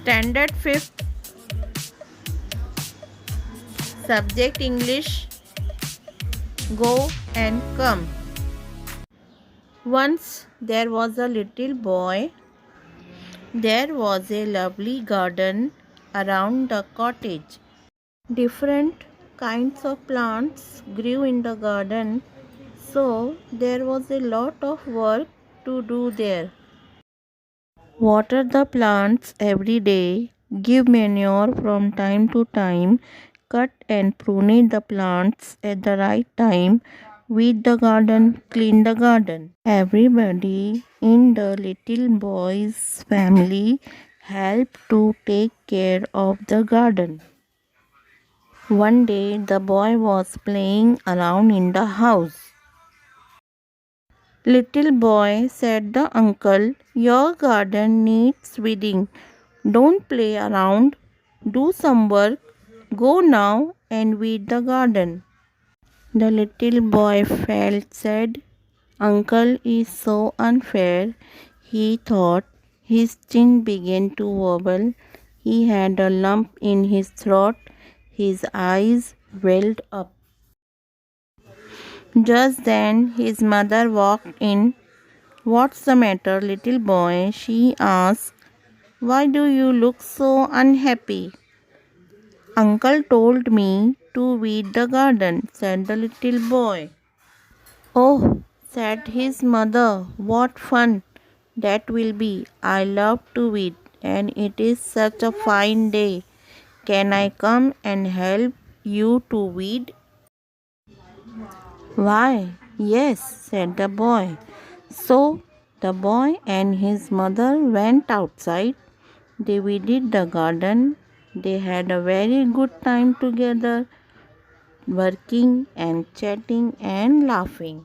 Standard 5th. Subject English. Go and come. Once there was a little boy. There was a lovely garden around the cottage. Different kinds of plants grew in the garden, so there was a lot of work to do there. Water the plants every day, give manure from time to time, cut and prune the plants at the right time, weed the garden, clean the garden. Everybody in the little boy's family helped to take care of the garden. One day the boy was playing around in the house. Little boy, said the uncle, your garden needs weeding. Don't play around. Do some work. Go now and weed the garden. The little boy felt sad. Uncle is so unfair, he thought. His chin began to wobble. He had a lump in his throat. His eyes welled up. Just then his mother walked in. What's the matter, little boy? She asked. Why do you look so unhappy? Uncle told me to weed the garden, said the little boy. Oh, said his mother, what fun that will be. I love to weed, and it is such a fine day. Can I come and help you to weed? Why, yes, said the boy. So the boy and his mother went outside. They weeded the garden. They had a very good time together, working and chatting and laughing.